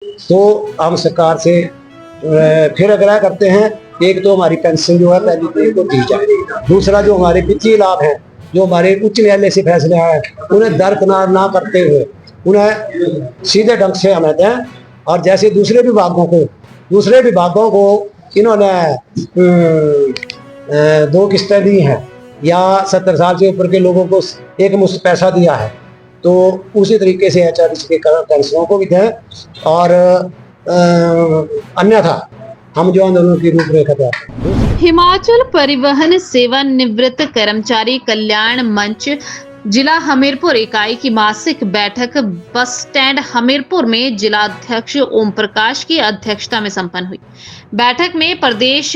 तो हम सरकार से फिर आग्रह करते हैं, एक तो हमारी पेंशन जो है पहली तरीक को दी जाए, दूसरा जो हमारे वित्तीय लाभ है, जो हमारे उच्च न्यायालय से फैसले आए उन्हें दरकिनार ना करते हुए उन्हें सीधे ढंग से हमें दें। और जैसे दूसरे विभागों को इन्होंने 2 किस्तें दी हैं या 70 साल से ऊपर के लोगों को एक मुश्त पैसा दिया है, तो उसी तरीके से HRS के पेंशनों को भी दें। और अन्यथा हम जो आंदोलन की रूपरेखा तैयार करें। हिमाचल परिवहन सेवानिवृत्त कर्मचारी कल्याण मंच जिला हमीरपुर इकाई की मासिक बैठक बस स्टैंड हमीरपुर में जिला अध्यक्ष ओम प्रकाश की अध्यक्षता में संपन्न हुई। बैठक में प्रदेश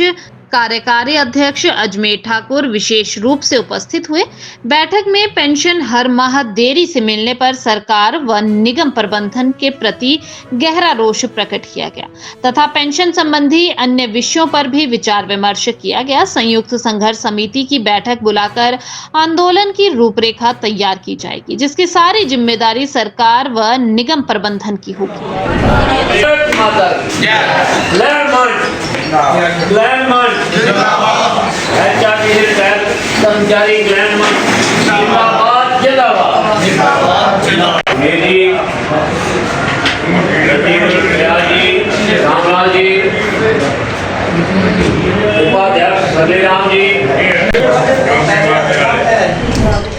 कार्यकारी अध्यक्ष अजमेर ठाकुर विशेष रूप से उपस्थित हुए। बैठक में पेंशन हर माह देरी से मिलने पर सरकार व निगम प्रबंधन के प्रति गहरा रोष प्रकट किया गया तथा पेंशन संबंधी अन्य विषयों पर भी विचार विमर्श किया गया। संयुक्त संघर्ष समिति की बैठक बुलाकर आंदोलन की रूपरेखा तैयार की जाएगी, जिसकी सारी जिम्मेदारी सरकार व निगम प्रबंधन की होगी। कर्मचारी मेरी रामलाल जी, उपाध्यक्ष राम जी,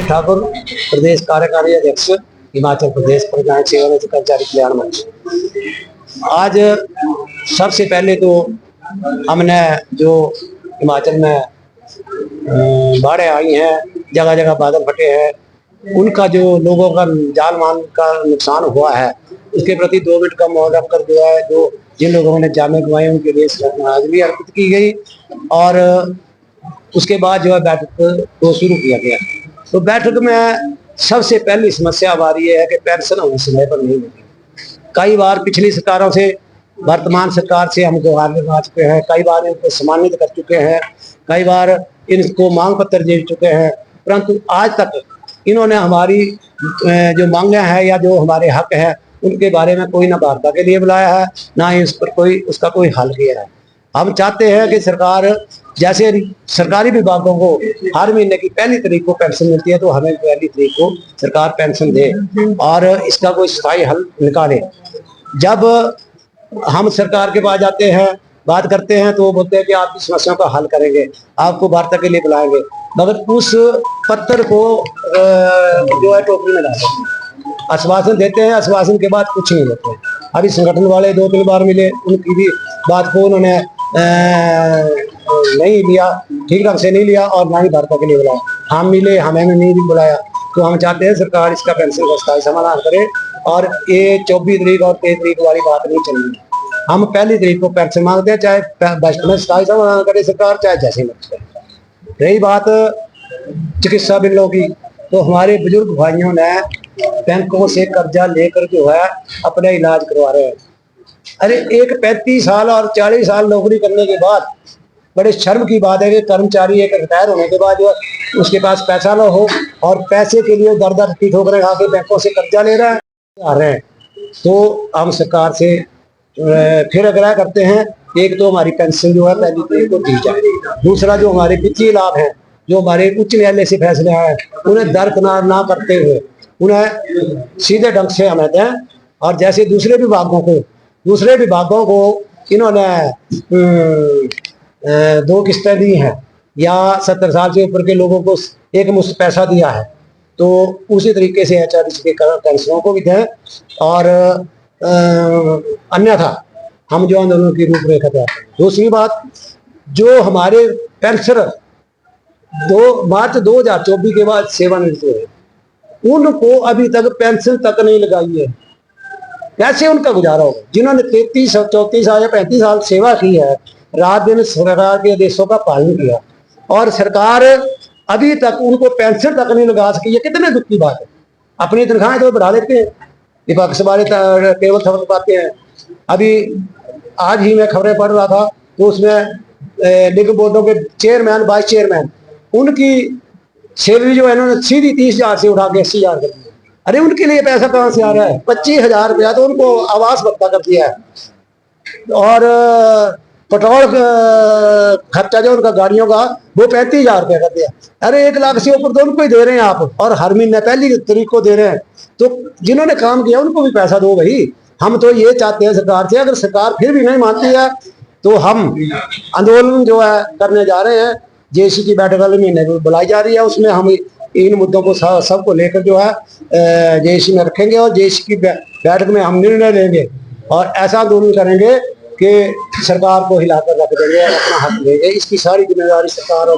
ठाकुर प्रदेश कार्यकारी अध्यक्ष हिमाचल प्रदेश परिवहन सेवानिवृत्त कर्मचारी कल्याण मंच। आज सबसे पहले तो हमने जो हिमाचल में बाढ़ें आई हैं, जगह जगह बादल फटे हैं, उनका जो लोगों का जान माल का नुकसान हुआ है उसके प्रति 2 मिनट का मौन रखकर जो है, जो जिन लोगों ने जाने गंवाई उनके लिए श्रद्धांजलि अर्पित की गई। और उसके बाद जो है बैठक को शुरू किया गया। तो बैठक में सबसे पहली समस्या हमारी ये है कि पेंशन हमें समय पर नहीं मिली। कई बार पिछली सरकारों से, वर्तमान सरकार से हम गुहार लगा चुके हैं, कई बार इनको सम्मानित कर चुके हैं, कई बार इनको मांग पत्र दे चुके हैं, परंतु आज तक इन्होंने हमारी जो मांगे हैं या जो हमारे हक है उनके बारे में कोई ना वार्ता के लिए बुलाया है, ना ही उस पर उसका कोई हल किया है। हम चाहते हैं कि सरकार, जैसे सरकारी विभागों को हर महीने की पहली तारीख को पेंशन मिलती है, तो हमें पहली तारीख को सरकार पेंशन दे और इसका कोई स्थायी हल निकाले। जब हम सरकार के पास जाते हैं, बात करते हैं, तो वो बोलते हैं कि आपकी समस्याओं का हल करेंगे, आपको वार्ता के लिए बुलाएंगे, मगर उस पत्र को जो है टोकरी में डालते हैं, आश्वासन देते हैं, आश्वासन के बाद कुछ नहीं लेते। अभी संगठन वाले 2-3 बार मिले, उनकी भी बात को उन्होंने नहीं लिया, ठीक ढंग से नहीं लिया और ना ही वार्ता के लिए बुलाया। हम मिले, हमें नहीं भी बुलाया। तो हम चाहते हैं सरकार इसका पेंशन का स्थायी समाधान करे और ये 24 तारीख और 23 तारीख वाली बात नहीं चलेगी। हम पहली तारीख को पेंशन मांगते हैं, चाहे बस्ट में स्थायी समाधान करे सरकार, चाहे जैसे मर्जी करे। रही बात चिकित्सा बिलों की, तो हमारे बुजुर्ग भाइयों ने बैंकों से कर्जा लेकर जो है अपना इलाज करवा रहे हैं। अरे एक 35 साल और 40 साल नौकरी करने के बाद बड़े शर्म की बात है कि कर्मचारी एक रिटायर होने के बाद जो उसके पास पैसा ना हो और पैसे के लिए दर दर की ठोकरें खा के बैंकों से कर्जा ले रहे हैं। तो हम सरकार से फिर आग्रह करते हैं, एक तो हमारी पेंशन जो है पहली तारीख को दी जाए, दूसरा जो हमारे वित्तीय लाभ है, जो हमारे उच्च न्यायालय से फैसले आए उन्हें दरकिनार ना करते हुए उन्हें सीधे ढंग से हमें दें। और जैसे दूसरे विभागों को इन्होंने 2 किस्तें दी हैं या 70 साल से ऊपर के लोगों को एक मुश्त पैसा दिया है, तो उसी तरीके से HRS के पेंशनों को भी दें। और अन्यथा हम जो आंदोलन की रूपरेखा तैयार करें। दूसरी बात, जो हमारे पेंशनर 2 मार्च 2024 के बाद सेवानिवृत्त हुए, उनको अभी तक पेंशन तक नहीं लगाई है। कैसे उनका गुजारा होगा? जिन्होंने 33, 34 या 35 साल सेवा की है, रात दिन सरकार के आदेशों का पालन किया और सरकार अभी तक उनको पेंशन तक नहीं लगा सकी, ये कितने दुख की बात है। अपनी तनख्वाहें तो बढ़ा लेते हैं, विपक्ष वाले केवल खबर पाते हैं। अभी आज ही मैं खबरें पढ़ रहा था, तो उसमें निगम बोर्डों के चेयरमैन, वाइस चेयरमैन, उनकी सैलरी जो है इन्होंने सीधी 30,000 से उठा के 80,000 कर दी। अरे उनके लिए पैसा कहाँ से आ रहा है? 25,000 रुपया तो उनको आवास भत्ता कर दिया है और पेट्रोल खर्चा जो उनका गाड़ियों का वो 35,000 रुपया कर दिया। अरे 1 लाख से ऊपर तो उनको ही दे रहे हैं आप, और हर महीने पहली तारीख को दे रहे हैं। तो जिन्होंने काम किया उनको भी पैसा दो भाई। हम तो ये चाहते हैं सरकार से, अगर सरकार फिर भी नहीं मानती है तो हम आंदोलन जो है करने जा रहे हैं। जेसी की बैठक वाले महीने में बुलाई जा रही है, उसमें हम इन मुद्दों को सबको लेकर जो है जेसी में रखेंगे और जेसी की बैठक में हम निर्णय लेंगे और ऐसा आंदोलन करेंगे कि सरकार को हिलाकर रख देंगे और अपना हक लेंगे। इसकी सारी जिम्मेदारी सरकार और